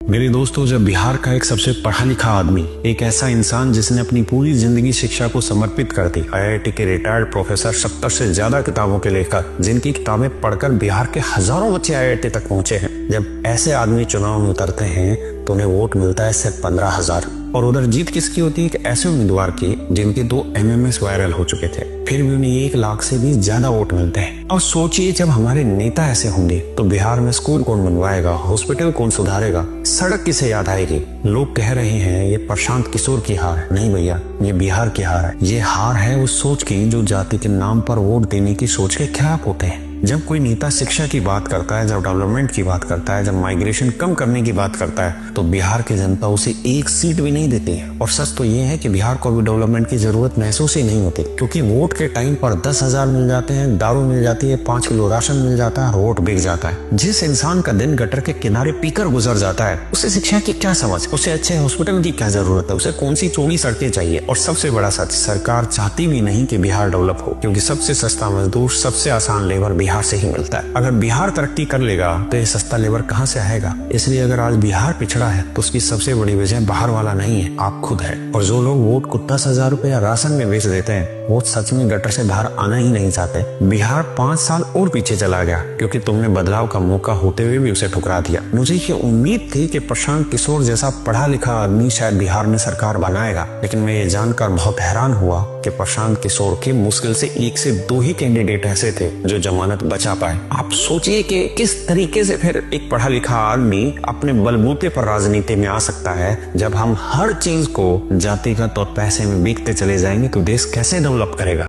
मेरे दोस्तों, जब बिहार का एक सबसे पढ़ा लिखा आदमी, एक ऐसा इंसान जिसने अपनी पूरी जिंदगी शिक्षा को समर्पित कर दी, आईआईटी के रिटायर्ड प्रोफेसर, 70 से ज्यादा किताबों के लेखक, जिनकी किताबें पढ़कर बिहार के हजारों बच्चे आईआईटी तक पहुंचे हैं, जब ऐसे आदमी चुनाव में उतरते हैं तो उन्हें वोट मिलता है सिर्फ 15,000। और उधर जीत किसकी होती है? ऐसे उम्मीदवार की जिनके 2 MMS वायरल हो चुके थे, फिर भी उन्हें 1 लाख से भी ज्यादा वोट मिलते हैं। और सोचिए, जब हमारे नेता ऐसे होंगे तो बिहार में स्कूल कौन बनवाएगा, हॉस्पिटल कौन सुधारेगा, सड़क किसे याद आएगी? लोग कह रहे हैं ये प्रशांत किशोर की हार है। नहीं भैया, ये बिहार की हार है। ये हार है उस सोच की जो जाति के नाम पर वोट देने की सोच के खिलाफ होते हैं। जब कोई नेता शिक्षा की बात करता है, जब डेवलपमेंट की बात करता है, जब माइग्रेशन कम करने की बात करता है, तो बिहार की जनता उसे 1 सीट भी नहीं देती है। और सच तो ये है कि बिहार को भी डेवलपमेंट की जरूरत महसूस ही नहीं होती, क्योंकि वोट के टाइम पर 10,000 मिल जाते हैं, दारू मिल जाती है, 5 किलो राशन मिल जाता है, वोट बिक जाता है। जिस इंसान का दिन गटर के किनारे पीकर गुजर जाता है, उसे शिक्षा की क्या समझ, उसे अच्छे हॉस्पिटल की क्या जरूरत है, उसे कौन सी चौड़ी सड़कें चाहिए? और सबसे बड़ा सच, सरकार चाहती भी नहीं कि बिहार डेवलप हो, क्योंकि सबसे सस्ता मजदूर, सबसे आसान लेबर बिहार से ही मिलता है। अगर बिहार तरक्की कर लेगा तो ये सस्ता लेबर कहाँ से आएगा? इसलिए अगर आज बिहार पिछड़ा है तो उसकी सबसे बड़ी वजह बाहर वाला नहीं है, आप खुद है। और जो लोग वोट को 10,000 रुपया राशन में बेच देते हैं, वो सच में गटर से बाहर आना ही नहीं चाहते। बिहार 5 साल और पीछे चला गया क्योंकि तुमने बदलाव का मौका होते हुए भी उसे ठुकरा दिया। मुझे ये उम्मीद थी कि प्रशांत किशोर जैसा पढ़ा लिखा आदमी शायद बिहार में सरकार बनाएगा, लेकिन मैं ये जानकर बहुत हैरान हुआ कि प्रशांत किशोर के मुश्किल से 1 से 2 ही कैंडिडेट ऐसे थे जो जमानत बचा पाए। आप सोचिए कि किस तरीके से फिर एक पढ़ा लिखा आदमी अपने बलबूते पर राजनीति में आ सकता है। जब हम हर चीज को जातिगत और पैसे में बेचते चले जाएंगे तो देश कैसे डेवलप करेगा?